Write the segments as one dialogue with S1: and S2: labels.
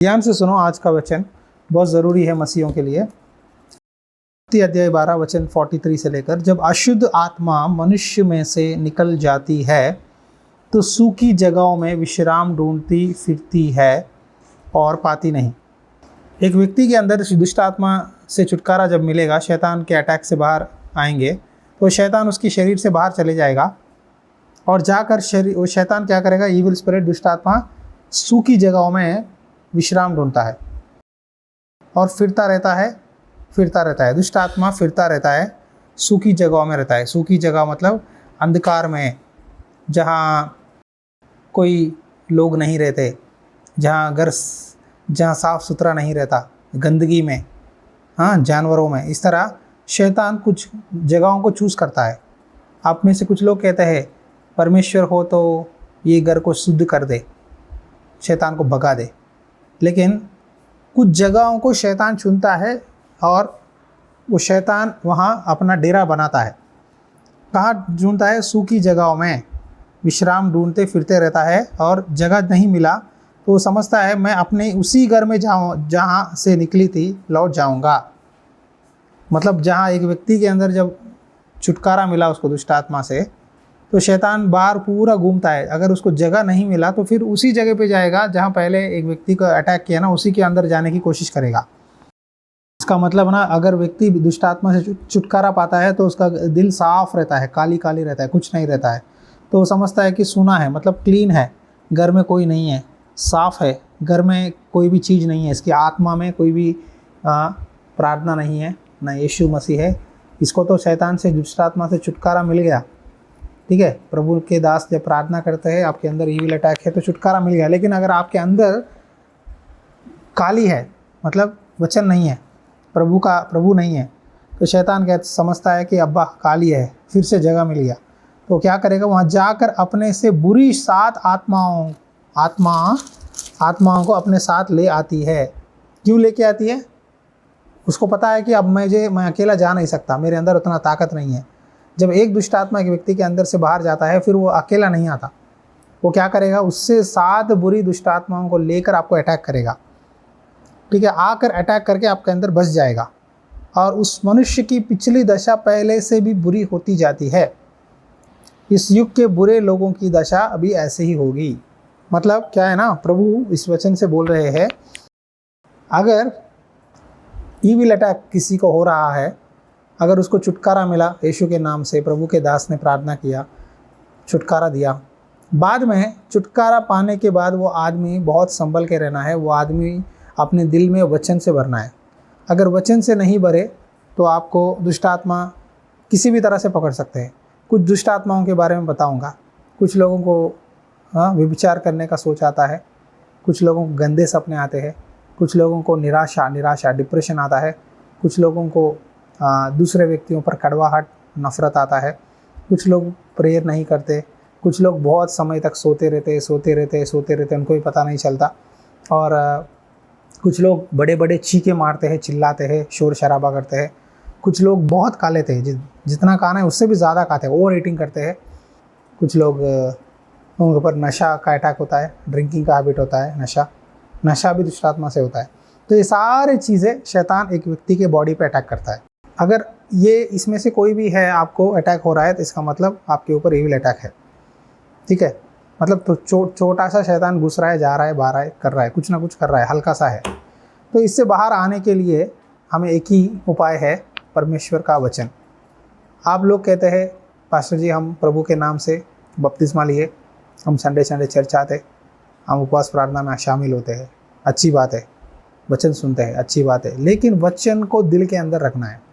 S1: ध्यान से सुनो, आज का वचन बहुत ज़रूरी है मसीहों के लिए। अध्याय 12 वचन 43 से लेकर, जब अशुद्ध आत्मा मनुष्य में से निकल जाती है तो सूखी जगहों में विश्राम ढूंढती फिरती है और पाती नहीं। एक व्यक्ति के अंदर दुष्ट आत्मा से छुटकारा जब मिलेगा, शैतान के अटैक से बाहर आएंगे, तो शैतान उसकी शरीर से बाहर चले जाएगा और जाकर वो शैतान क्या करेगा, ईविल स्पिरिट, दुष्ट आत्मा सूखी जगहों में विश्राम ढूंढता है और फिरता रहता है। दुष्ट आत्मा फिरता रहता है, सूखी जगहों में रहता है। सूखी जगह मतलब अंधकार में, जहाँ कोई लोग नहीं रहते, जहाँ साफ सुथरा नहीं रहता, गंदगी में, जानवरों में। इस तरह शैतान कुछ जगहों को चूज़ करता है। आप में से कुछ लोग कहते हैं परमेश्वर हो तो ये घर को शुद्ध कर दे, शैतान को भगा दे, लेकिन कुछ जगहों को शैतान चुनता है और वो शैतान वहाँ अपना डेरा बनाता है। कहाँ ढूंढता है? सूखी जगहों में विश्राम ढूंढते फिरते रहता है, और जगह नहीं मिला तो वो समझता है मैं अपने उसी घर में जहाँ से निकली थी लौट जाऊँगा। मतलब जहाँ एक व्यक्ति के अंदर जब छुटकारा मिला उसको दुष्ट आत्मा से, तो शैतान बाहर पूरा घूमता है। अगर उसको जगह नहीं मिला तो फिर उसी जगह पे जाएगा जहाँ पहले एक व्यक्ति को अटैक किया ना, उसी के अंदर जाने की कोशिश करेगा। इसका मतलब ना, अगर व्यक्ति दुष्ट आत्मा से छुटकारा पाता है तो उसका दिल साफ रहता है, काली काली रहता है, कुछ नहीं रहता है। तो वो समझता है कि सुना है, मतलब क्लीन है, घर में कोई नहीं है, साफ है, घर में कोई भी चीज़ नहीं है, इसकी आत्मा में कोई भी प्रार्थना नहीं है, ना यीशु मसीह है। इसको तो शैतान से, दुष्ट आत्मा से छुटकारा मिल गया। ठीक है, प्रभु के दास जब प्रार्थना करते हैं, आपके अंदर ईविल अटैक है तो छुटकारा मिल गया। लेकिन अगर आपके अंदर काली है, मतलब वचन नहीं है, प्रभु नहीं है, तो शैतान समझता है कि अब्बा काली है, फिर से जगह मिल गया, तो क्या करेगा, वहाँ जाकर अपने से बुरी 7 आत्माओं को अपने साथ ले आती है। क्यों लेके आती है? उसको पता है कि अब मैं अकेला जा नहीं सकता, मेरे अंदर उतना ताकत नहीं है। जब एक दुष्ट आत्मा एक व्यक्ति के अंदर से बाहर जाता है, फिर वो अकेला नहीं आता। वो क्या करेगा, उससे 7 बुरी दुष्ट आत्माओं को लेकर आपको अटैक करेगा। ठीक है, आकर अटैक करके आपके अंदर बस जाएगा, और उस मनुष्य की पिछली दशा पहले से भी बुरी होती जाती है। इस युग के बुरे लोगों की दशा अभी ऐसे ही होगी। मतलब क्या है ना, प्रभु इस वचन से बोल रहे हैं, अगर ईविल अटैक किसी को हो रहा है, अगर उसको छुटकारा मिला यीशु के नाम से, प्रभु के दास ने प्रार्थना किया, छुटकारा दिया, बाद में छुटकारा पाने के बाद वो आदमी बहुत संभल के रहना है। वो आदमी अपने दिल में वचन से भरना है। अगर वचन से नहीं भरे तो आपको दुष्ट आत्मा किसी भी तरह से पकड़ सकते हैं। कुछ दुष्ट आत्माओं के बारे में बताऊंगा। कुछ लोगों को व्यभिचार करने का सोच आता है, कुछ लोगों को गंदे सपने आते हैं, कुछ लोगों को निराशा डिप्रेशन आता है, कुछ लोगों को दूसरे व्यक्तियों पर कड़वाहट, नफरत आता है, कुछ लोग प्रेयर नहीं करते, कुछ लोग बहुत समय तक सोते रहते, उनको भी पता नहीं चलता, और कुछ लोग बड़े बड़े चीखे मारते हैं, चिल्लाते हैं, शोर शराबा करते हैं। कुछ लोग बहुत खा लेते हैं, जितना खाना है उससे भी ज़्यादा खाते हैं, ओवर ईटिंग करते हैं। कुछ लोग उनके ऊपर नशा का अटैक होता है, ड्रिंकिंग का हैबिट होता है, नशा भी दुष्ट आत्मा से होता है। तो ये सारी चीज़ें शैतान एक व्यक्ति के बॉडी पे अटैक करता है। अगर ये इसमें से कोई भी है, आपको अटैक हो रहा है, तो इसका मतलब आपके ऊपर ईविल अटैक है। ठीक है, मतलब तो छोटा सा शैतान घुस रहा है, जा रहा है, बाहर है, कर रहा है, कुछ ना कुछ कर रहा है, हल्का सा है। तो इससे बाहर आने के लिए हमें एक ही उपाय है, परमेश्वर का वचन। आप लोग कहते हैं पास्टर जी, हम प्रभु के नाम से बपतिस्मा लिए, हम संडे चर्च आते, हम उपवास प्रार्थना में शामिल होते हैं, अच्छी बात है, वचन सुनते हैं, अच्छी बात है, लेकिन वचन को दिल के अंदर रखना है।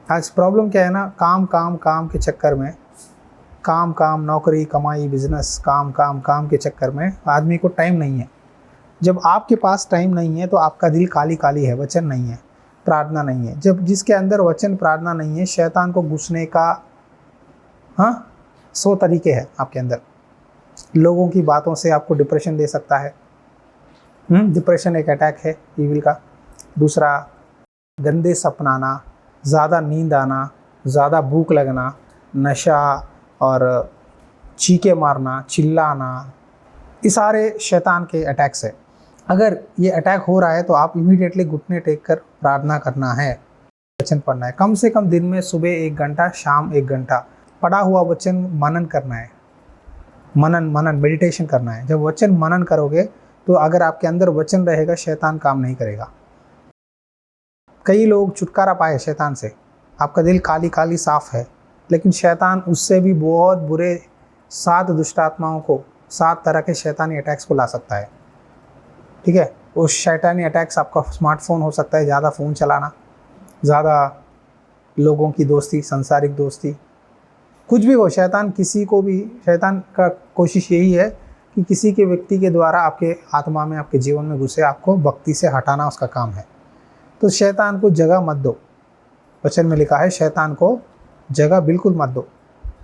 S1: आज प्रॉब्लम क्या है ना, काम के चक्कर में, काम नौकरी कमाई बिजनेस, काम के चक्कर में आदमी को टाइम नहीं है। जब आपके पास टाइम नहीं है तो आपका दिल काली है, वचन नहीं है, प्रार्थना नहीं है। जब जिसके अंदर वचन प्रार्थना नहीं है, शैतान को घुसने का 100 तरीके हैं आपके अंदर। लोगों की बातों से आपको डिप्रेशन दे सकता है। डिप्रेशन एक अटैक है ईविल का। दूसरा, गंदे सपनाना, ज़्यादा नींद आना, ज़्यादा भूख लगना, नशा और चीखे मारना, चिल्लाना, ये सारे शैतान के अटैक्स है। अगर ये अटैक हो रहा है तो आप इमीडिएटली घुटने टेक कर प्रार्थना करना है, वचन पढ़ना है। कम से कम दिन में सुबह 1 घंटा, शाम 1 घंटा पढ़ा हुआ वचन मनन करना है। मनन मेडिटेशन करना है। जब वचन मनन करोगे तो अगर आपके अंदर वचन रहेगा, शैतान काम नहीं करेगा। कई लोग छुटकारा पाए शैतान से, आपका दिल खाली खाली साफ है, लेकिन शैतान उससे भी बहुत बुरे 7 दुष्ट आत्माओं को, 7 तरह के शैतानी अटैक्स को ला सकता है। ठीक है, उस शैतानी अटैक्स आपका स्मार्टफोन हो सकता है, ज़्यादा फ़ोन चलाना, ज़्यादा लोगों की दोस्ती, सांसारिक दोस्ती, कुछ भी हो। शैतान किसी को भी, शैतान का कोशिश यही है कि किसी के व्यक्ति के द्वारा आपके आत्मा में, आपके जीवन में घुसे, आपको भक्ति से हटाना उसका काम है। तो शैतान को जगह मत दो। वचन में लिखा है शैतान को जगह बिल्कुल मत दो।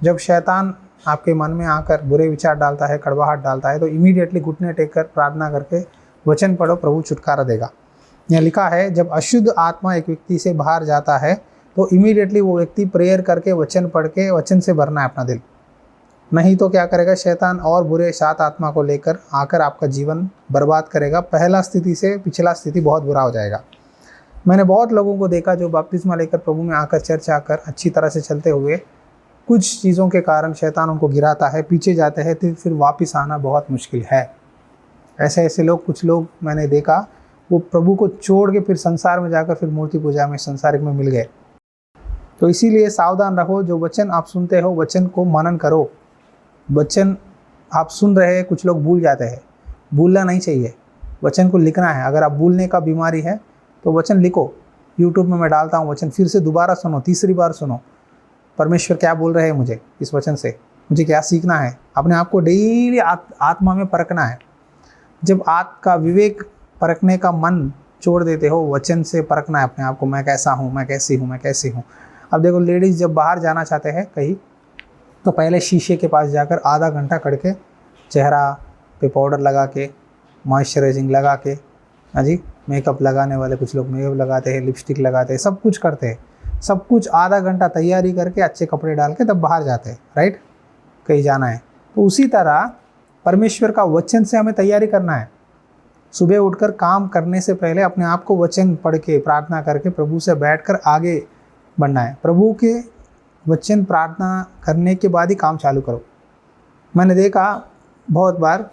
S1: जब शैतान आपके मन में आकर बुरे विचार डालता है, कड़वाहट डालता है, तो इमीडिएटली घुटने टेक कर प्रार्थना करके वचन पढ़ो, प्रभु छुटकारा देगा। यहाँ लिखा है जब अशुद्ध आत्मा एक व्यक्ति से बाहर जाता है तो इमीडिएटली वो व्यक्ति प्रेयर करके, वचन पढ़ के, वचन से भरना है अपना दिल। नहीं तो क्या करेगा शैतान, और बुरे 7 आत्मा को लेकर आकर आपका जीवन बर्बाद करेगा। पहला स्थिति से पिछला स्थिति बहुत बुरा हो जाएगा। मैंने बहुत लोगों को देखा जो बपतिस्मा लेकर प्रभु में आकर, चर्च आकर अच्छी तरह से चलते हुए, कुछ चीज़ों के कारण शैतान उनको गिराता है, पीछे जाते हैं, तो फिर वापस आना बहुत मुश्किल है। ऐसे ऐसे लोग, कुछ लोग मैंने देखा, वो प्रभु को छोड़ के फिर संसार में जाकर फिर मूर्ति पूजा में, संसारिक में मिल गए। तो इसीलिए सावधान रहो। जो वचन आप सुनते हो, वचन को मनन करो। वचन आप सुन रहे हैं, कुछ लोग भूल जाते हैं, भूलना नहीं चाहिए। वचन को लिखना है। अगर आप भूलने का बीमारी है तो वचन लिखो। यूट्यूब में मैं डालता हूँ वचन, फिर से दोबारा सुनो, तीसरी बार सुनो, परमेश्वर क्या बोल रहे हैं मुझे इस वचन से, मुझे क्या सीखना है। अपने आप को डेली आत्मा में परखना है। जब आपका विवेक परखने का मन छोड़ देते हो, वचन से परखना है अपने आप को, मैं कैसा हूँ, मैं कैसी हूँ, मैं कैसी हूँ। अब देखो, लेडीज़ जब बाहर जाना चाहते हैं कहीं, तो पहले शीशे के पास जाकर आधा घंटा खड़ के, चेहरा पे पाउडर लगा के, मॉइस्चराइजिंग लगा के, हाँ जी, मेकअप लगाने वाले कुछ लोग मेकअप लगाते हैं, लिपस्टिक लगाते हैं, सब कुछ करते हैं। सब कुछ आधा घंटा तैयारी करके, अच्छे कपड़े डाल के तब बाहर जाते हैं, राइट, कहीं जाना है। तो उसी तरह परमेश्वर का वचन से हमें तैयारी करना है। सुबह उठकर काम करने से पहले अपने आप को वचन पढ़ के, प्रार्थना करके, प्रभु से बैठकर आगे बढ़ना है। प्रभु के वचन प्रार्थना करने के बाद ही काम चालू करो। मैंने देखा बहुत बार,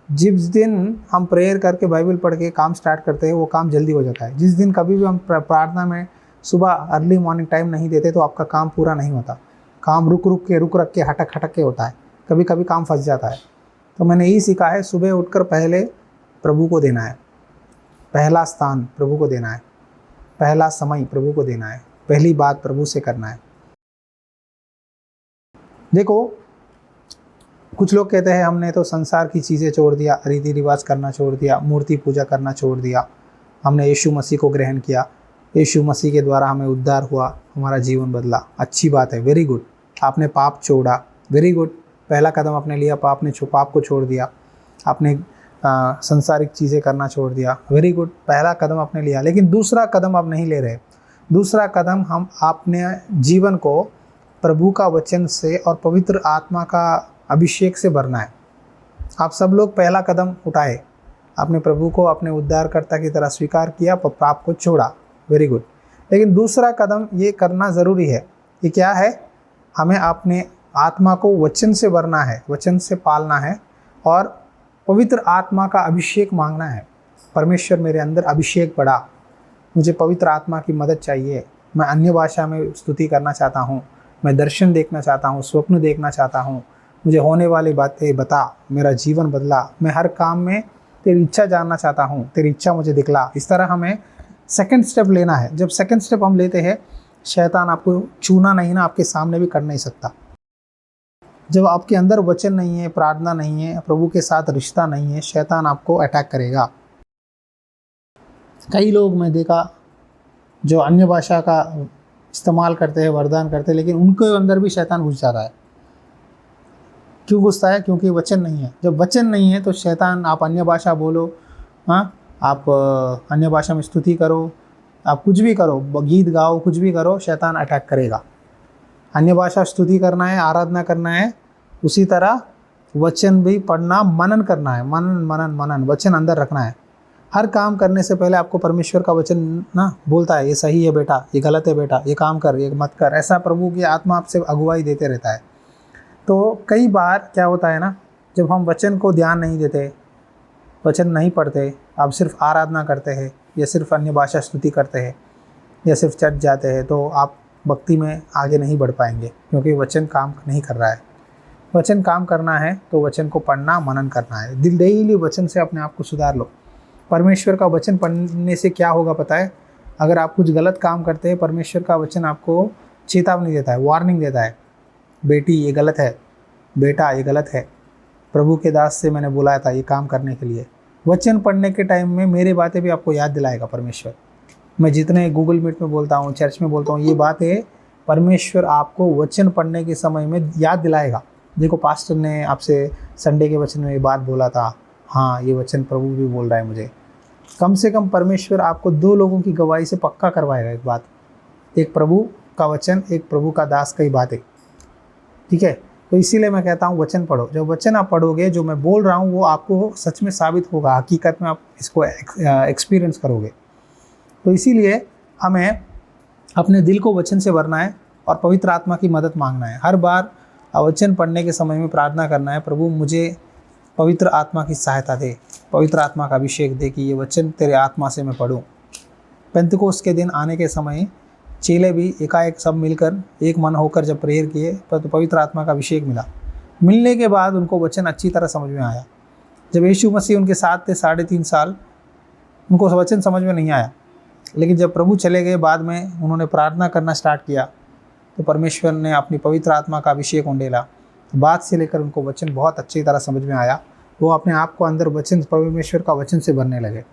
S1: जिस दिन हम प्रेयर करके, बाइबल पढ़ के काम स्टार्ट करते हैं, वो काम जल्दी हो जाता है। जिस दिन कभी भी हम प्रार्थना में सुबह अर्ली मॉर्निंग टाइम नहीं देते, तो आपका काम पूरा नहीं होता। काम रुक रख के, हटक के होता है। कभी कभी काम फंस जाता है। तो मैंने यही सीखा है, सुबह उठकर पहले प्रभु को देना है, पहला स्थान प्रभु को देना है, पहला समय प्रभु को देना है, पहली बात प्रभु से करना है। देखो, कुछ लोग कहते हैं हमने तो संसार की चीज़ें छोड़ दिया, रीति रिवाज करना छोड़ दिया, मूर्ति पूजा करना छोड़ दिया, हमने यीशु मसीह को ग्रहण किया, यीशु मसीह के द्वारा हमें उद्धार हुआ, हमारा जीवन बदला। अच्छी बात है, वेरी गुड। आपने पाप छोड़ा, वेरी गुड। पहला कदम आपने लिया, पाप को छोड़ दिया, आपने संसारिक चीज़ें करना छोड़ दिया, वेरी गुड। पहला कदम आपने लिया, लेकिन दूसरा कदम आप नहीं ले रहे। दूसरा कदम, हम अपने जीवन को प्रभु का वचन से और पवित्र आत्मा का अभिषेक से भरना है। आप सब लोग पहला कदम उठाए, आपने प्रभु को अपने उद्धारकर्ता की तरह स्वीकार किया, पाप को छोड़ा, वेरी गुड। लेकिन दूसरा कदम ये करना ज़रूरी है। ये क्या है? हमें अपने आत्मा को वचन से भरना है, वचन से पालना है और पवित्र आत्मा का अभिषेक मांगना है। परमेश्वर मेरे अंदर अभिषेक बढ़ा, मुझे पवित्र आत्मा की मदद चाहिए, मैं अन्य भाषा में स्तुति करना चाहता हूँ, मैं दर्शन देखना चाहता हूँ, स्वप्न देखना चाहता हूँ, मुझे होने वाली बातें बता, मेरा जीवन बदला, मैं हर काम में तेरी इच्छा जानना चाहता हूँ, तेरी इच्छा मुझे दिखला। इस तरह हमें सेकंड स्टेप लेना है। जब सेकंड स्टेप हम लेते हैं, शैतान आपको छूना नहीं ना, आपके सामने भी कर नहीं सकता। जब आपके अंदर वचन नहीं है, प्रार्थना नहीं है, प्रभु के साथ रिश्ता नहीं है, शैतान आपको अटैक करेगा। कई लोग मैं देखा जो अन्य भाषा का इस्तेमाल करते हैं, वरदान करते हैं, लेकिन उनके अंदर भी शैतान घुस जाता है। क्यों घुसता है? क्योंकि वचन नहीं है। जब वचन नहीं है तो शैतान, आप अन्य भाषा बोलो, हाँ, आप अन्य भाषा में स्तुति करो, आप कुछ भी करो, गीत गाओ, कुछ भी करो, शैतान अटैक करेगा। अन्य भाषा स्तुति करना है, आराधना करना है, उसी तरह वचन भी पढ़ना, मनन करना है, मनन मनन मनन, वचन अंदर रखना है। हर काम करने से पहले आपको परमेश्वर का वचन ना बोलता है, ये सही है बेटा, ये गलत है बेटा, ये काम कर, ये मत कर। ऐसा प्रभु की आत्मा आपसे अगुवाई देते रहता है। तो कई बार क्या होता है ना, जब हम वचन को ध्यान नहीं देते, वचन नहीं पढ़ते, आप सिर्फ आराधना करते हैं या सिर्फ अन्य भाषा स्तुति करते हैं या सिर्फ चर्च जाते हैं, तो आप भक्ति में आगे नहीं बढ़ पाएंगे, क्योंकि वचन काम नहीं कर रहा है। वचन काम करना है तो वचन को पढ़ना, मनन करना है। दिल डेली वचन से अपने आप को सुधार लो। परमेश्वर का वचन पढ़ने से क्या होगा पता है? अगर आप कुछ गलत काम करते हैं, परमेश्वर का वचन आपको चेतावनी देता है, वार्निंग देता है, बेटी ये गलत है, बेटा ये गलत है, प्रभु के दास से मैंने बुलाया था ये काम करने के लिए। वचन पढ़ने के टाइम में मेरी बातें भी आपको याद दिलाएगा परमेश्वर। मैं जितने गूगल मीट में बोलता हूँ, चर्च में बोलता हूँ, ये बातें परमेश्वर आपको वचन पढ़ने के समय में याद दिलाएगा। देखो पास्टर ने आपसे संडे के वचन में ये बात बोला था, हाँ ये वचन प्रभु भी बोल रहा है मुझे। कम से कम परमेश्वर आपको 2 लोगों की गवाही से पक्का करवाएगा एक बात, एक प्रभु का वचन, एक प्रभु का दास की बातें। ठीक है, तो इसीलिए मैं कहता हूँ वचन पढ़ो। जब वचन आप पढ़ोगे, जो मैं बोल रहा हूँ वो आपको सच में साबित होगा, हकीकत में आप इसको एक्सपीरियंस करोगे। तो इसीलिए हमें अपने दिल को वचन से भरना है और पवित्र आत्मा की मदद मांगना है। हर बार वचन पढ़ने के समय में प्रार्थना करना है, प्रभु मुझे पवित्र आत्मा की सहायता दे, पवित्र आत्मा का अभिषेक दे कि ये वचन तेरे आत्मा से मैं पढ़ूँ। पेंतकोस्त के दिन आने के समय चेले भी एकाएक सब मिलकर एक मन होकर जब प्रेयर किए तो पवित्र आत्मा का अभिषेक मिला। मिलने के बाद उनको वचन अच्छी तरह समझ में आया। जब यीशु मसीह उनके साथ थे 3.5 साल, उनको वचन समझ में नहीं आया, लेकिन जब प्रभु चले गए बाद में उन्होंने प्रार्थना करना स्टार्ट किया तो परमेश्वर ने अपनी पवित्र आत्मा का अभिषेक उंडेला। बाद से लेकर उनको वचन बहुत अच्छी तरह समझ में आया। वो अपने आप को अंदर वचन, परमेश्वर का वचन से भरने लगे।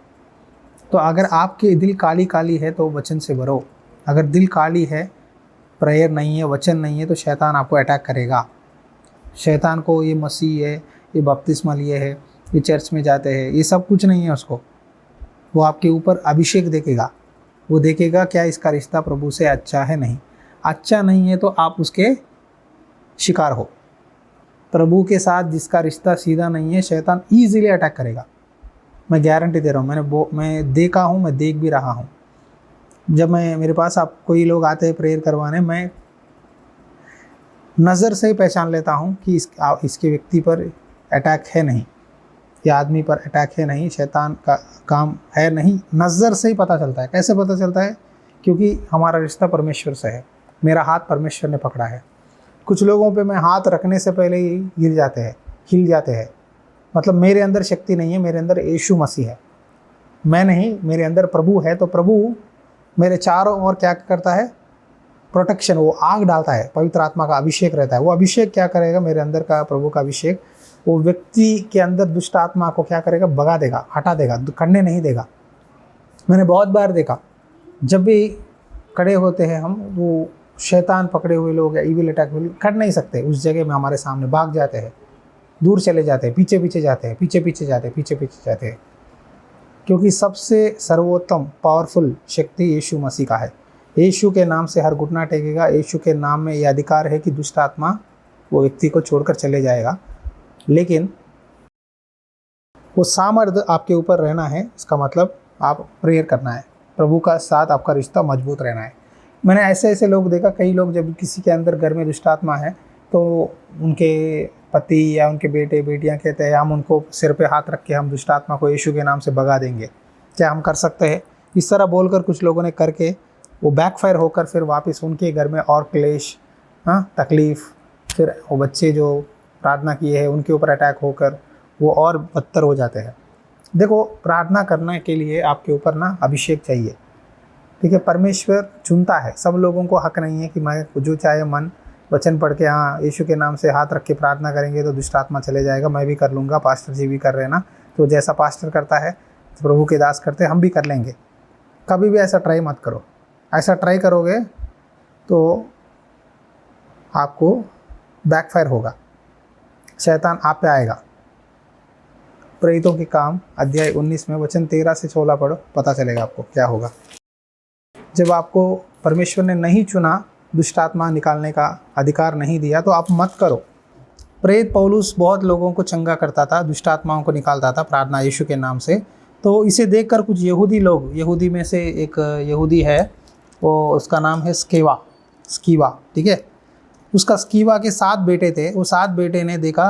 S1: तो अगर आपकी दिल काली काली है तो वचन से भरो। अगर दिल काली है, प्रेयर नहीं है, वचन नहीं है, तो शैतान आपको अटैक करेगा। शैतान को ये मसीह है, ये बपतिस्मा लिए है, ये चर्च में जाते हैं, ये सब कुछ नहीं है उसको। वो आपके ऊपर अभिषेक देखेगा। वो देखेगा क्या इसका रिश्ता प्रभु से अच्छा है, नहीं अच्छा नहीं है तो आप उसके शिकार हो। प्रभु के साथ जिसका रिश्ता सीधा नहीं है, शैतान ईजिली अटैक करेगा। मैं गारंटी दे रहा हूँ, मैं देखा हूँ, मैं देख भी रहा हूँ। जब मेरे पास आप कोई लोग आते हैं प्रेयर करवाने, मैं नज़र से ही पहचान लेता हूँ कि इसके व्यक्ति पर अटैक है नहीं, या आदमी पर अटैक है नहीं, शैतान का काम है नहीं। नज़र से ही पता चलता है। कैसे पता चलता है? क्योंकि हमारा रिश्ता परमेश्वर से है, मेरा हाथ परमेश्वर ने पकड़ा है। कुछ लोगों पे मैं हाथ रखने से पहले ही हिल जाते हैं। मतलब मेरे अंदर शक्ति नहीं है, मेरे अंदर यीशु मसीह है। मैं नहीं, मेरे अंदर प्रभु है। तो प्रभु मेरे चारों ओर क्या करता है? प्रोटेक्शन, वो आग डालता है। पवित्र आत्मा का अभिषेक रहता है। वो अभिषेक क्या करेगा? मेरे अंदर का प्रभु का अभिषेक वो व्यक्ति के अंदर दुष्ट आत्मा को क्या करेगा? भगा देगा, हटा देगा, करने नहीं देगा। मैंने बहुत बार देखा, जब भी खड़े होते हैं हम, वो शैतान पकड़े हुए लोग या इविल अटैक कर नहीं सकते उस जगह में, हमारे सामने भाग जाते हैं, दूर चले जाते हैं, पीछे पीछे जाते हैं, क्योंकि सबसे सर्वोत्तम पावरफुल शक्ति यीशु मसीह का है। यीशु के नाम से हर घुटना टेकेगा। यीशु के नाम में यह अधिकार है कि दुष्ट आत्मा वो व्यक्ति को छोड़कर चले जाएगा। लेकिन वो सामर्थ्य आपके ऊपर रहना है। इसका मतलब आप प्रेयर करना है, प्रभु का साथ आपका रिश्ता मजबूत रहना है। मैंने ऐसे लोग देखा, कई लोग जब किसी के अंदर घर में दुष्ट आत्मा है तो उनके पति या उनके बेटे बेटियां कहते हैं हम उनको सिर पे हाथ रख के हम दुष्ट आत्मा को यीशु के नाम से भगा देंगे। क्या हम कर सकते हैं? इस तरह बोलकर कुछ लोगों ने करके वो बैकफायर होकर फिर वापस उनके घर में और क्लेश, तकलीफ़, फिर वो बच्चे जो प्रार्थना किए हैं उनके ऊपर अटैक होकर वो और बदतर हो जाते हैं। देखो, प्रार्थना करने के लिए आपके ऊपर अभिषेक चाहिए। ठीक है, परमेश्वर चुनता है। सब लोगों को हक नहीं है कि मैं जो चाहे मन वचन पढ़ के यीशु के नाम से हाथ रख के प्रार्थना करेंगे तो दुष्ट आत्मा चले जाएगा, मैं भी कर लूँगा, पास्टर जी भी कर रहे हैं ना, तो जैसा पास्टर करता है प्रभु के दास करते हैं, हम भी कर लेंगे। कभी भी ऐसा ट्राई मत करो। ऐसा ट्राई करोगे तो आपको बैकफायर होगा, शैतान आप पे आएगा। प्रेरितों के काम अध्याय 19 में वचन 13 से 16 पढ़ो, पता चलेगा आपको क्या होगा। जब आपको परमेश्वर ने नहीं चुना, दुष्ट आत्मा निकालने का अधिकार नहीं दिया, तो आप मत करो। प्रेरित पौलुस बहुत लोगों को चंगा करता था, दुष्ट आत्माओं को निकालता था प्रार्थना यीशु के नाम से। तो इसे देखकर कुछ यहूदी लोग, यहूदी में से एक यहूदी है, वो उसका नाम है स्कीवा, ठीक है। उसका स्कीवा के 7 बेटे थे। वो 7 बेटे ने देखा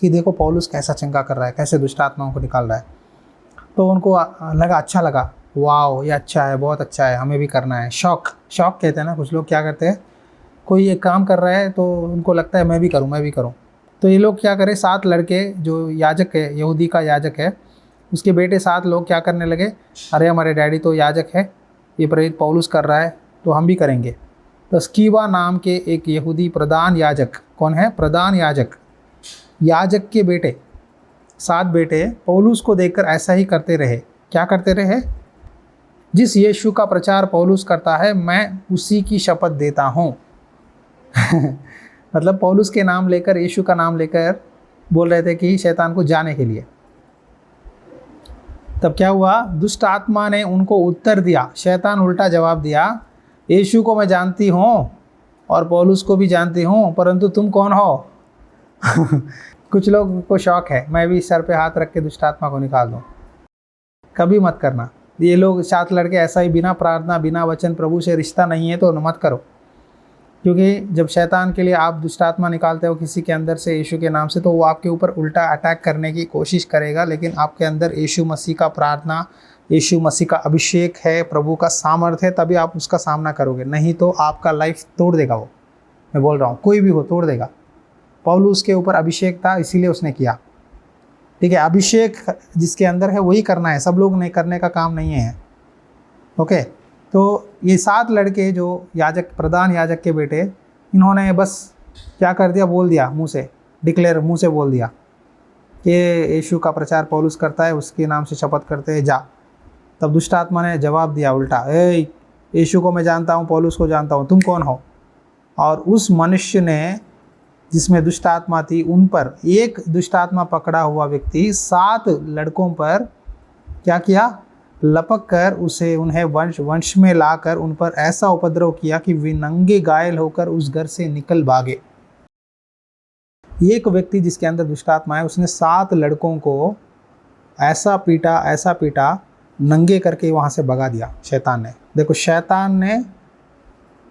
S1: कि देखो पौलुस कैसा चंगा कर रहा है, कैसे दुष्ट आत्माओं को निकाल रहा है। तो उनको लगा, अच्छा लगा, वाह ये अच्छा है, बहुत अच्छा है, हमें भी करना है। शौक कहते हैं ना, कुछ लोग क्या करते हैं, कोई एक काम कर रहा है तो उनको लगता है मैं भी करूं। तो ये लोग क्या करें, 7 लड़के, जो याजक है, यहूदी का याजक है, उसके बेटे 7 लोग क्या करने लगे, अरे हमारे डैडी तो याजक है, ये प्रेरित पौलुस कर रहा है तो हम भी करेंगे। तो स्कीवा नाम के एक यहूदी प्रधान याजक, कौन है, प्रधान याजक के बेटे, 7 बेटे पौलुस को देखकर ऐसा ही करते रहे। क्या करते रहे, जिस यीशु का प्रचार पौलुस करता है मैं उसी की शपथ देता हूँ। मतलब पौलुस के नाम लेकर, यीशु का नाम लेकर बोल रहे थे कि शैतान को जाने के लिए। तब क्या हुआ, दुष्ट आत्मा ने उनको उत्तर दिया, शैतान उल्टा जवाब दिया, यीशु को मैं जानती हूँ और पौलुस को भी जानती हूँ, परंतु तुम कौन हो? कुछ लोगों को शौक है, मैं भी सर पे हाथ रख के दुष्ट आत्मा को निकाल दूँ। कभी मत करना। ये लोग 7 लड़के ऐसा ही बिना प्रार्थना, बिना वचन, प्रभु से रिश्ता नहीं है तो मत करो। क्योंकि जब शैतान के लिए आप दुष्ट आत्मा निकालते हो किसी के अंदर से यीशु के नाम से, तो वो आपके ऊपर उल्टा अटैक करने की कोशिश करेगा। लेकिन आपके अंदर यीशु मसीह का प्रार्थना, यीशु मसीह का अभिषेक है, प्रभु का सामर्थ्य है, तभी आप उसका सामना करोगे। नहीं तो आपका लाइफ तोड़ देगा वो। मैं बोल रहा हूँ, कोई भी हो तोड़ देगा। पौलुस के ऊपर अभिषेक था, इसीलिए उसने किया, ठीक है। अभिषेक जिसके अंदर है वही करना है, सब लोग नहीं करने का काम नहीं है। ओके, तो ये 7 लड़के जो याजक, प्रधान याजक के बेटे, इन्होंने बस क्या कर दिया, बोल दिया मुंह से, डिक्लेयर मुंह से बोल दिया कि यीशु का प्रचार पौलुस करता है, उसके नाम से शपथ करते हैं, जा। तब दुष्ट आत्मा ने जवाब दिया उल्टा, ए यीशु को मैं जानता हूँ, पौलुस को जानता हूँ, तुम कौन हो? और उस मनुष्य ने, जिसमें दुष्ट आत्मा थी, उन पर, एक दुष्ट आत्मा पकड़ा हुआ व्यक्ति 7 लड़कों पर क्या किया, लपक कर उन्हें वंश में लाकर उन पर ऐसा उपद्रव किया कि वे नंगे घायल होकर उस घर से निकल भागे। एक व्यक्ति जिसके अंदर दुष्ट आत्मा है, उसने 7 लड़कों को ऐसा पीटा, नंगे करके वहां से भगा दिया शैतान ने। देखो,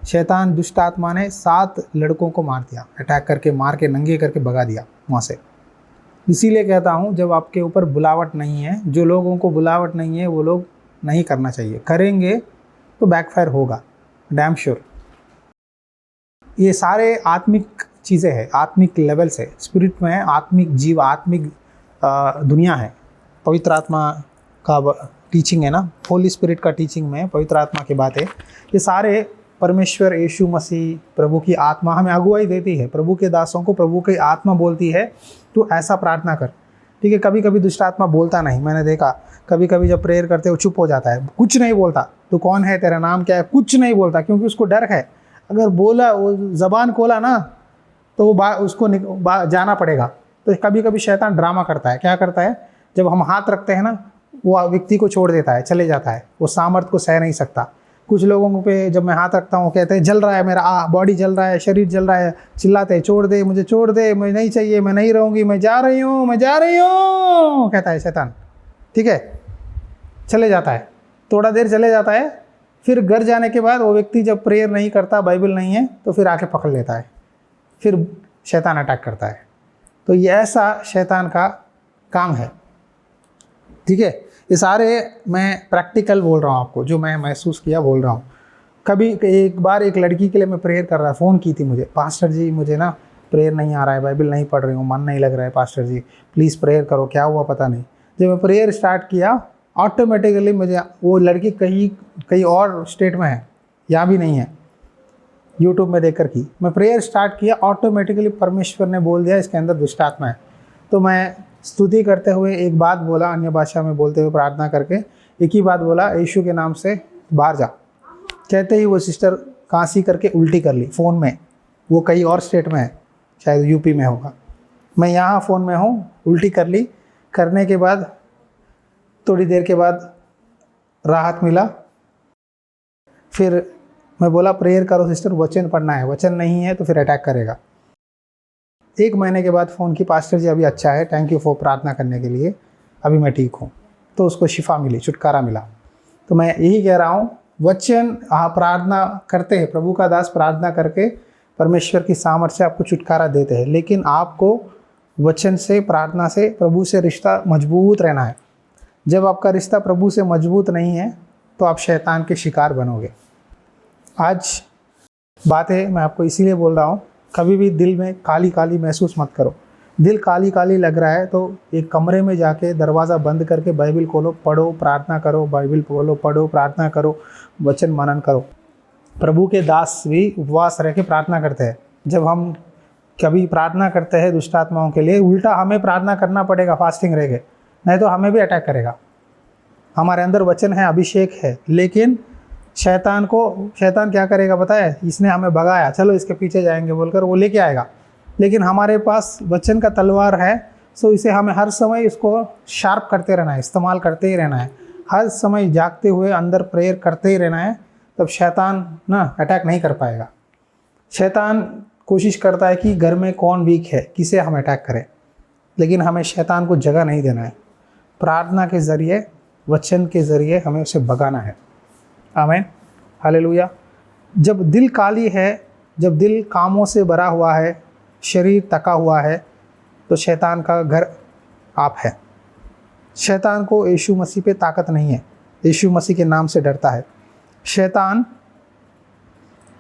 S1: शैतान दुष्ट आत्मा ने 7 लड़कों को मार दिया, अटैक करके, मार के, नंगे करके भगा दिया वहाँ से। इसीलिए कहता हूँ, जब आपके ऊपर बुलावट नहीं है, जो लोगों को बुलावट नहीं है वो लोग नहीं करना चाहिए। करेंगे तो बैकफायर होगा, डैम श्योर। ये सारे आत्मिक चीज़ें हैं, आत्मिक लेवल से, स्पिरिट में आत्मिक जीव, आत्मिक दुनिया है। पवित्र आत्मा का टीचिंग है ना, होली स्पिरिट का टीचिंग में पवित्र आत्मा की बात है। ये सारे परमेश्वर यीशु मसीह, प्रभु की आत्मा हमें अगुवाई देती है। प्रभु के दासों को प्रभु की आत्मा बोलती है तो ऐसा प्रार्थना कर, ठीक है। कभी कभी दुष्ट आत्मा बोलता नहीं, मैंने देखा कभी कभी जब प्रेयर करते वो चुप हो जाता है, कुछ नहीं बोलता। तो कौन है, तेरा नाम क्या है, कुछ नहीं बोलता, क्योंकि उसको डर है। अगर बोला, वो जबान खोला ना, तो वो उसको जाना पड़ेगा। तो कभी कभी शैतान ड्रामा करता है। क्या करता है, जब हम हाथ रखते हैं ना, वो व्यक्ति को छोड़ देता है, चले जाता है, वो सामर्थ्य को सह नहीं सकता। कुछ लोगों पे जब मैं हाथ रखता हूँ, कहते हैं जल रहा है मेरा, बॉडी जल रहा है, शरीर जल रहा है, चिल्लाते हैं, छोड़ दे मुझे, छोड़ दे, मुझे नहीं चाहिए, मैं नहीं रहूँगी, मैं जा रही हूँ, कहता है शैतान, ठीक है। चले जाता है, थोड़ा देर चले जाता है, फिर घर जाने के बाद वो व्यक्ति जब प्रेयर नहीं करता, बाइबल नहीं है, तो फिर आके पकड़ लेता है, फिर शैतान अटैक करता है। तो ये ऐसा शैतान का काम है, ठीक है। ये सारे मैं प्रैक्टिकल बोल रहा हूँ आपको, जो मैं महसूस किया बोल रहा हूँ। कभी एक बार एक लड़की के लिए मैं प्रेयर कर रहा, फ़ोन की थी मुझे, पास्टर जी मुझे ना प्रेयर नहीं आ रहा है, बाइबल नहीं पढ़ रही हूँ, मन नहीं लग रहा है, पास्टर जी प्लीज़ प्रेयर करो, क्या हुआ पता नहीं। जब मैं प्रेयर स्टार्ट किया, ऑटोमेटिकली मुझे, वो लड़की कहीं और स्टेट में है, यहाँ भी नहीं है, यूट्यूब में देख कर की, मैं प्रेयर स्टार्ट किया, ऑटोमेटिकली परमेश्वर ने बोल दिया इसके अंदर दुष्ट आत्मा है। तो मैं स्तुति करते हुए एक बात बोला, अन्य भाषा में बोलते हुए प्रार्थना करके एक ही बात बोला, यीशु के नाम से बाहर जा। कहते ही वो सिस्टर कांसी करके उल्टी कर ली फ़ोन में, वो कहीं और स्टेट में है, शायद यूपी में होगा, मैं यहाँ फ़ोन में हूँ, उल्टी कर ली। करने के बाद थोड़ी देर के बाद राहत मिला। फिर मैं बोला प्रेयर करो सिस्टर, वचन पढ़ना है, वचन नहीं है तो फिर अटैक करेगा। 1 महीने के बाद फ़ोन की, पास्टर जी अभी अच्छा है, थैंक यू फॉर प्रार्थना करने के लिए, अभी मैं ठीक हूँ। तो उसको शिफा मिली, छुटकारा मिला। तो मैं यही कह रहा हूँ, वचन आप प्रार्थना करते हैं, प्रभु का दास प्रार्थना करके परमेश्वर की सामर्थ्य से आपको छुटकारा देते हैं, लेकिन आपको वचन से, प्रार्थना से, प्रभु से रिश्ता मजबूत रहना है। जब आपका रिश्ता प्रभु से मजबूत नहीं है तो आप शैतान के शिकार बनोगे। आज बात है, मैं आपको इसीलिए बोल रहा हूँ, कभी भी दिल में काली काली महसूस मत करो। दिल काली काली लग रहा है तो एक कमरे में जाके दरवाज़ा बंद करके बाइबल खोलो, पढ़ो, प्रार्थना करो, बाइबल खोलो, पढ़ो, प्रार्थना करो, वचन मनन करो। प्रभु के दास भी उपवास रह के प्रार्थना करते हैं। जब हम कभी प्रार्थना करते हैं दुष्ट आत्माओं के लिए, उल्टा हमें प्रार्थना करना पड़ेगा फास्टिंग रह के, नहीं तो हमें भी अटैक करेगा। हमारे अंदर वचन है, अभिषेक है, लेकिन शैतान क्या करेगा पता है? इसने हमें भगाया, चलो इसके पीछे जाएंगे बोलकर वो लेके आएगा। लेकिन हमारे पास वचन का तलवार है, सो इसे हमें हर समय इसको शार्प करते रहना है, इस्तेमाल करते ही रहना है, हर समय जागते हुए अंदर प्रेयर करते ही रहना है। तब शैतान ना अटैक नहीं कर पाएगा। शैतान कोशिश करता है कि घर में कौन वीक है, किसे हम अटैक करें, लेकिन हमें शैतान को जगह नहीं देना है। प्रार्थना के ज़रिए, वचन के ज़रिए हमें उसे भगाना है। आमीन, हालेलुया। जब दिल काली है, जब दिल कामों से भरा हुआ है, शरीर थका हुआ है, तो शैतान का घर आप है। शैतान को यीशु मसीह पे ताकत नहीं है, यीशु मसीह के नाम से डरता है। शैतान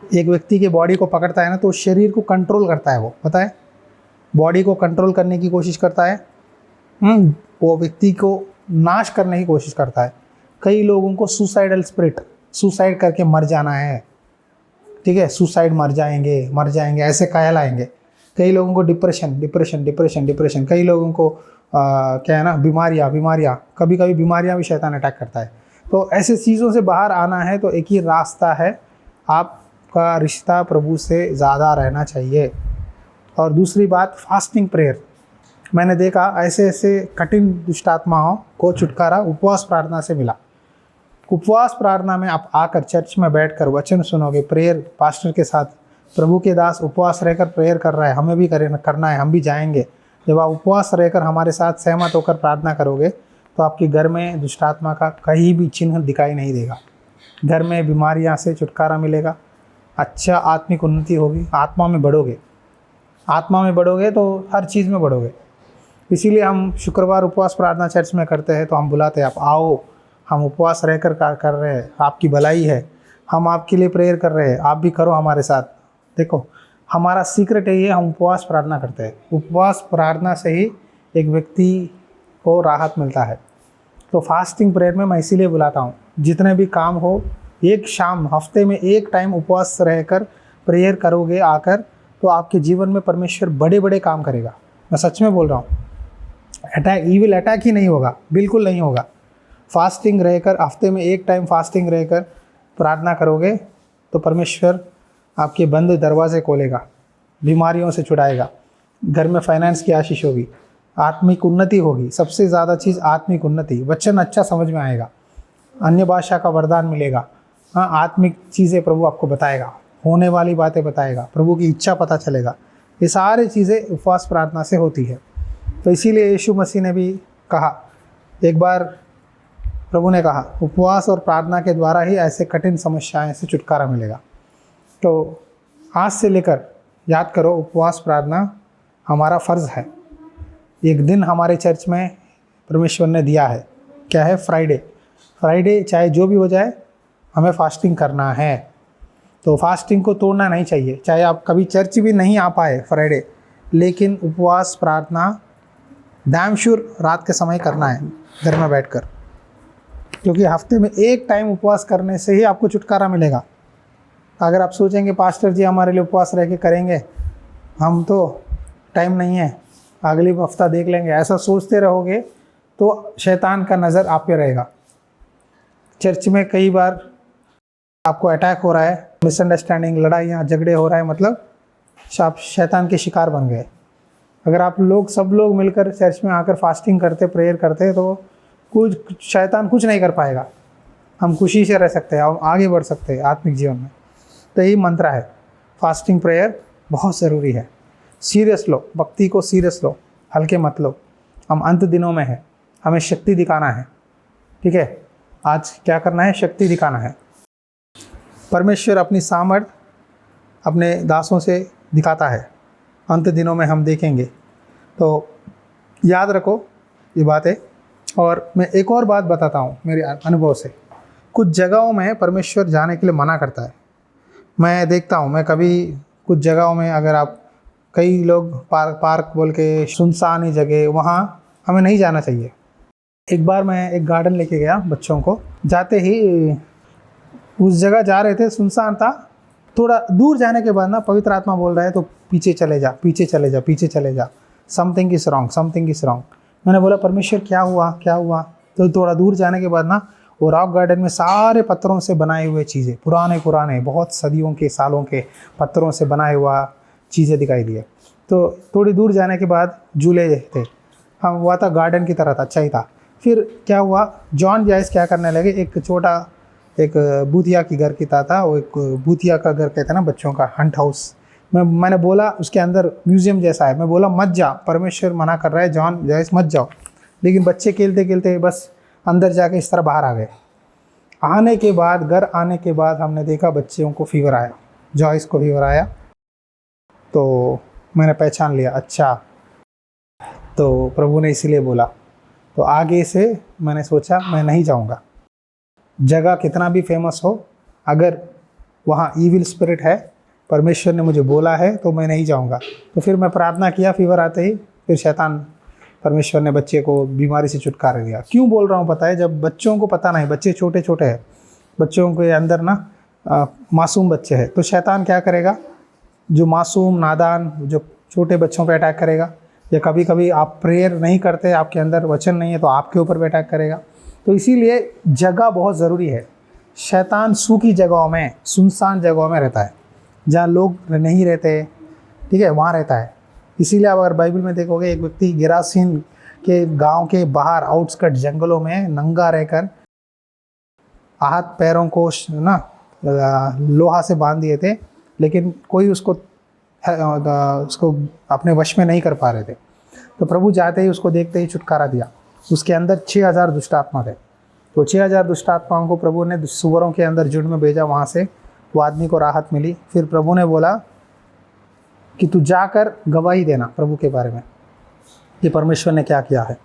S1: एक व्यक्ति के बॉडी को पकड़ता है ना, तो शरीर को कंट्रोल करता है, वो पता है, बॉडी को कंट्रोल करने की कोशिश करता है, वो व्यक्ति को नाश करने की कोशिश करता है। कई लोगों को सुसाइडल स्पिरिट, सुसाइड करके मर जाना है, ठीक है, सुसाइड मर जाएंगे ऐसे ख्याल आएंगे। कई लोगों को डिप्रेशन, कई लोगों को क्या है ना, बीमारियाँ, कभी कभी बीमारियाँ भी शैतान अटैक करता है। तो ऐसे चीज़ों से बाहर आना है तो एक ही रास्ता है, आपका रिश्ता प्रभु से ज़्यादा रहना चाहिए। और दूसरी बात, फास्टिंग प्रेयर। मैंने देखा ऐसे कठिन दुष्ट आत्माओं को छुटकारा उपवास प्रार्थना से मिला। उपवास प्रार्थना में आप आकर चर्च में बैठकर वचन सुनोगे, प्रेयर पास्टर के साथ, प्रभु के दास उपवास रहकर प्रेयर कर रहा है, हमें भी करना है, हम भी जाएंगे। जब आप उपवास रहकर हमारे साथ सहमत होकर प्रार्थना करोगे तो आपके घर में दुष्ट आत्मा का कहीं भी चिन्ह दिखाई नहीं देगा। घर में बीमारियां से छुटकारा मिलेगा, अच्छा आत्मिक उन्नति होगी, आत्मा में बढ़ोगे तो हर चीज़ में बढ़ोगे। इसीलिए हम शुक्रवार उपवास प्रार्थना चर्च में करते हैं, तो हम बुलाते हैं, आप आओ, हम उपवास रहकर कर रहे हैं, आपकी भलाई है, हम आपके लिए प्रेयर कर रहे हैं, आप भी करो हमारे साथ। देखो, हमारा सीक्रेट है ये, हम उपवास प्रार्थना करते हैं। उपवास प्रार्थना से ही एक व्यक्ति को राहत मिलता है। तो फास्टिंग प्रेयर में मैं इसीलिए बुलाता हूँ, जितने भी काम हो, एक शाम हफ्ते में एक टाइम उपवास रहकर प्रेयर करोगे आकर, तो आपके जीवन में परमेश्वर बड़े बड़े काम करेगा। मैं सच में बोल रहा हूँ, ईविल अटैक ही नहीं होगा, बिल्कुल नहीं होगा। फास्टिंग रहकर, हफ्ते में एक टाइम फास्टिंग रहकर प्रार्थना करोगे तो परमेश्वर आपके बंद दरवाजे खोलेगा, बीमारियों से छुड़ाएगा, घर में फाइनेंस की आशीष होगी, आत्मिक उन्नति होगी। सबसे ज़्यादा चीज़ आत्मिक उन्नति, वचन अच्छा समझ में आएगा, अन्य भाषा का वरदान मिलेगा, हाँ, आत्मिक चीज़ें प्रभु आपको बताएगा, होने वाली बातें बताएगा, प्रभु की इच्छा पता चलेगा। ये सारी चीज़ें उपवास प्रार्थना से होती है। तो इसीलिए यीशु मसीह ने भी कहा, एक बार प्रभु ने कहा, उपवास और प्रार्थना के द्वारा ही ऐसे कठिन समस्याएं से छुटकारा मिलेगा। तो आज से लेकर याद करो, उपवास प्रार्थना हमारा फ़र्ज़ है। एक दिन हमारे चर्च में परमेश्वर ने दिया है, क्या है? फ्राइडे चाहे जो भी हो जाए, हमें फास्टिंग करना है। तो फास्टिंग को तोड़ना नहीं चाहिए, चाहे आप कभी चर्च भी नहीं आ पाए फ्राइडे, लेकिन उपवास प्रार्थना डैम श्योर रात के समय करना है घर में बैठकर, क्योंकि हफ्ते में एक टाइम उपवास करने से ही आपको छुटकारा मिलेगा। अगर आप सोचेंगे पास्टर जी हमारे लिए उपवास रह के करेंगे, हम तो टाइम नहीं है, अगले हफ्ता देख लेंगे, ऐसा सोचते रहोगे तो शैतान का नज़र आप पे रहेगा। चर्च में कई बार आपको अटैक हो रहा है, मिसअंडरस्टैंडिंग, लड़ाइयाँ झगड़े हो रहा है, मतलब आप शैतान के शिकार बन गए। अगर आप लोग सब लोग मिलकर चर्च में आकर फास्टिंग करते, प्रेयर करते, तो शैतान कुछ नहीं कर पाएगा। हम खुशी से रह सकते हैं, हम आगे बढ़ सकते हैं आत्मिक जीवन में। तो यही मंत्र है, फास्टिंग प्रेयर बहुत ज़रूरी है। सीरियस लो, भक्ति को सीरियस लो, हल्के मत लो। हम अंत दिनों में हैं, हमें शक्ति दिखाना है, ठीक है, आज क्या करना है, शक्ति दिखाना है। परमेश्वर अपनी सामर्थ अपने दासों से दिखाता है, अंत दिनों में हम देखेंगे। तो याद रखो ये बातें। और मैं एक और बात बताता हूँ मेरे अनुभव से। कुछ जगहों में परमेश्वर जाने के लिए मना करता है। मैं देखता हूँ, मैं कभी कुछ जगहों में, अगर आप कई लोग पार्क बोल के सुनसान ही जगह, वहाँ हमें नहीं जाना चाहिए। एक बार मैं एक गार्डन लेके गया बच्चों को, जाते ही उस जगह जा रहे थे, सुनसान था। थोड़ा दूर जाने के बाद ना पवित्र आत्मा बोल रहा है तो पीछे चले जा, पीछे चले जा, पीछे चले जा, something is wrong, something is wrong. मैंने बोला परमेश्वर क्या हुआ, क्या हुआ? तो थोड़ा दूर जाने के बाद ना वो रॉक गार्डन में सारे पत्थरों से बनाए हुए चीज़ें, पुराने पुराने बहुत सदियों के सालों के पत्थरों से बनाए हुआ चीज़ें दिखाई दिए। तो थोड़ी दूर जाने के बाद झूले थे, हम हुआ था गार्डन की तरह था, अच्छा ही था। फिर क्या हुआ, जॉन जायस क्या करने लगे, एक छोटा एक भूतिया की घर की था, वो एक भूतिया का घर कहते हैं ना बच्चों का, हंट हाउस। मैंने बोला उसके अंदर म्यूजियम जैसा है, मैं बोला मत जा, परमेश्वर मना कर रहा है, जॉन जायस मत जाओ। लेकिन बच्चे खेलते खेलते बस अंदर जाके इस तरह बाहर आ गए। आने के बाद, घर आने के बाद हमने देखा बच्चों को फीवर आया, जॉयस को फीवर आया। तो मैंने पहचान लिया, अच्छा तो प्रभु ने इसीलिए बोला। तो आगे से मैंने सोचा मैं नहीं जाऊंगा। जगह कितना भी फेमस हो, अगर वहाँ ईविल स्पिरिट है, परमेश्वर ने मुझे बोला है तो मैं नहीं जाऊंगा। तो फिर मैं प्रार्थना किया, फीवर आते ही फिर शैतान, परमेश्वर ने बच्चे को बीमारी से छुटकारा दिया। क्यों बोल रहा हूँ पता है, जब बच्चों को पता नहीं, बच्चे छोटे छोटे हैं, बच्चों के अंदर ना मासूम बच्चे हैं, तो शैतान क्या करेगा, जो मासूम नादान जो छोटे बच्चों पे अटैक करेगा। या कभी कभी आप प्रेयर नहीं करते, आपके अंदर वचन नहीं है, तो आपके ऊपर भी अटैक करेगा। तो इसीलिए जगह बहुत ज़रूरी है। शैतान सूखी जगहों में, सुनसान जगहों में रहता है, जहाँ लोग नहीं रहते, ठीक है, वहाँ रहता है। इसीलिए आप अगर बाइबल में देखोगे, एक व्यक्ति गिरासीन के गांव के बाहर आउटस्कट जंगलों में नंगा रहकर हाथ पैरों को ना लोहा से बांध दिए थे, लेकिन कोई उसको अपने वश में नहीं कर पा रहे थे। तो प्रभु जाते ही उसको देखते ही छुटकारा दिया। उसके अंदर 6000 दुष्ट आत्मा थे। तो 6000 दुष्ट आत्माओं को प्रभु ने सुअरों के अंदर झुंड में भेजा, वहाँ से वो आदमी को राहत मिली। फिर प्रभु ने बोला कि तू जाकर गवाही देना प्रभु के बारे में कि परमेश्वर ने क्या किया है।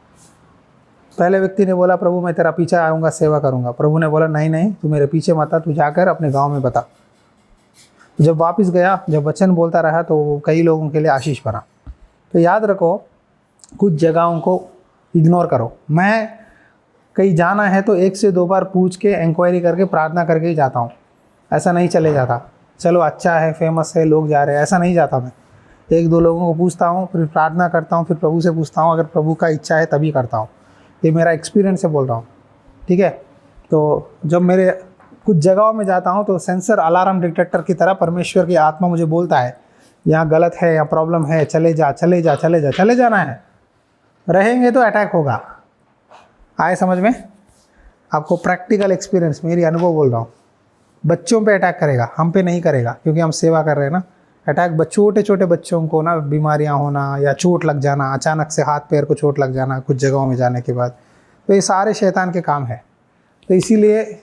S1: पहले व्यक्ति ने बोला प्रभु मैं तेरा पीछे आऊँगा, सेवा करूँगा। प्रभु ने बोला नहीं नहीं, तू मेरे पीछे मत आ, तू जाकर अपने गाँव में बता। जब वापस गया, जब वचन बोलता रहा, तो कई लोगों के लिए आशीष बना। तो याद रखो, कुछ जगहों को इग्नोर करो। मैं कहीं जाना है तो 1 से 2 बार पूछ के, इंक्वायरी करके, प्रार्थना करके ही जाता हूँ। ऐसा नहीं चले जाता, चलो अच्छा है, फेमस है, लोग जा रहे हैं, ऐसा नहीं जाता। मैं 1-2 लोगों को पूछता हूँ, फिर प्रार्थना करता हूँ, फिर प्रभु से पूछता हूँ, अगर प्रभु का इच्छा है तभी करता हूँ। ये मेरा एक्सपीरियंस से बोल रहा हूँ, ठीक है। तो जब मेरे कुछ जगहों में जाता हूँ तो सेंसर अलार्म डिटेक्टर की तरह परमेश्वर की आत्मा मुझे बोलता है यहाँ गलत है, यहाँ प्रॉब्लम है, चले जा, चले जा, चले जा, चले जाना है। रहेंगे तो अटैक होगा। आए समझ में? आपको प्रैक्टिकल एक्सपीरियंस, मेरी अनुभव बोल रहा हूँ। बच्चों पे अटैक करेगा, हम पे नहीं करेगा, क्योंकि हम सेवा कर रहे हैं ना। अटैक छोटे छोटे बच्चों को ना, बीमारियाँ होना या चोट लग जाना, अचानक से हाथ पैर को चोट लग जाना कुछ जगहों में जाने के बाद, तो ये सारे शैतान के काम है। तो इसीलिए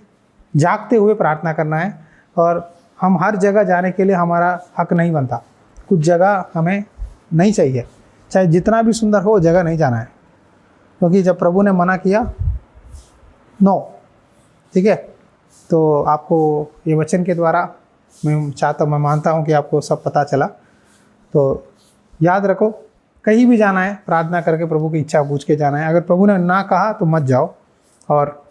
S1: जागते हुए प्रार्थना करना है। और हम हर जगह जाने के लिए हमारा हक नहीं बनता। कुछ जगह हमें नहीं चाहिए, चाहे जितना भी सुंदर हो, जगह नहीं जाना है, क्योंकि जब प्रभु ने मना किया, नो, ठीक है। तो आपको ये वचन के द्वारा मैं मानता हूँ कि आपको सब पता चला। तो याद रखो, कहीं भी जाना है प्रार्थना करके प्रभु की इच्छा पूछ के जाना है। अगर प्रभु ने ना कहा तो मत जाओ। और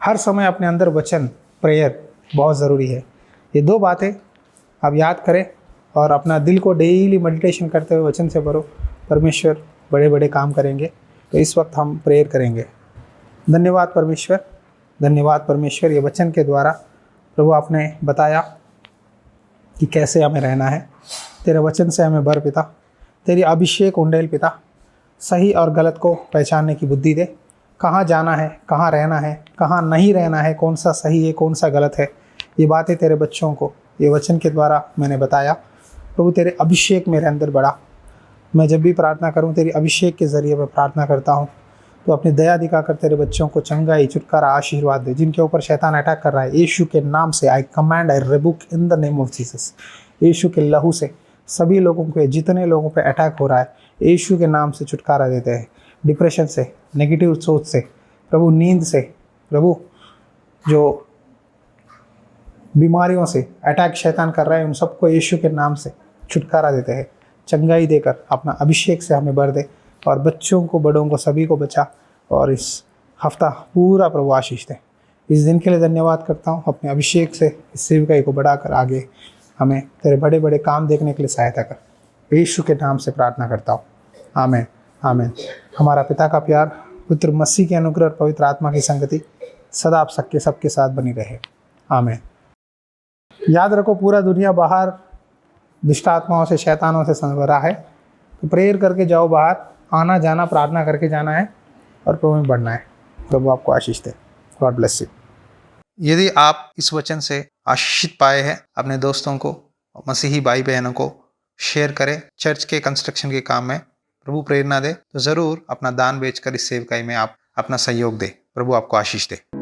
S1: हर समय अपने अंदर वचन, प्रेयर बहुत ज़रूरी है। ये 2 बातें आप याद करें और अपना दिल को डेली मेडिटेशन करते हुए वचन से भरो। परमेश्वर बड़े बड़े काम करेंगे। तो इस वक्त हम प्रेयर करेंगे। धन्यवाद परमेश्वर, धन्यवाद परमेश्वर, ये वचन के द्वारा प्रभु आपने बताया कि कैसे हमें रहना है। तेरे वचन से हमें भर पिता, तेरी अभिषेक उंडेल पिता, सही और गलत को पहचानने की बुद्धि दे। कहाँ जाना है, कहाँ रहना है, कहाँ नहीं रहना है, कौन सा सही है, कौन सा गलत है, ये बातें तेरे बच्चों को ये वचन के द्वारा मैंने बताया। प्रभु तेरे अभिषेक मेरे अंदर बढ़ा। मैं जब भी प्रार्थना करूं, तेरी अभिषेक के ज़रिए मैं प्रार्थना करता हूं। तो अपनी दया दिखाकर तेरे बच्चों को चंगाई, छुटकारा, आशीर्वाद दे। जिनके ऊपर शैतान अटैक कर रहा है, यीशु के नाम से I command, I rebuke in the name of Jesus. Yeshu के लहू से सभी लोगों पे, जितने लोगों पे अटैक हो रहा है, यीशु के नाम से छुटकारा देते हैं। डिप्रेशन से, नेगेटिव सोच से प्रभु, नींद से प्रभु, जो बीमारियों से अटैक शैतान कर रहा है, उन सबको यीशु के नाम से छुटकारा देते हैं। चंगाई देकर अपना अभिषेक से हमें भर दे, और बच्चों को, बड़ों को, सभी को बचा, और इस हफ्ता पूरा प्रभु आशीष दे। इस दिन के लिए धन्यवाद करता हूँ। अपने अभिषेक से इस सेविकाई को बढ़ाकर आगे हमें तेरे बड़े बड़े काम देखने के लिए सहायता कर। यीशु के नाम से प्रार्थना करता हूँ, आमीन आमीन। हमारा पिता का प्यार, पुत्र मसीह के अनुग्रह और पवित्र आत्मा की संगति सदा आप सबके साथ बनी रहे, आमीन। याद रखो, पूरा दुनिया बाहर दुष्ट आत्माओं से, शैतानों से भरा है। तो प्रेयर करके जाओ बाहर, आना जाना प्रार्थना करके जाना है, और प्रभु में बढ़ना है। प्रभु आपको आशीष दे। God bless you. यदि आप इस वचन से आशीषित पाए हैं, अपने दोस्तों को, मसीही भाई बहनों को शेयर करें। चर्च के कंस्ट्रक्शन के काम में प्रभु प्रेरणा दे, तो ज़रूर अपना दान बेचकर इस सेवकाई में आप अपना सहयोग दें। प्रभु आपको आशीष दे।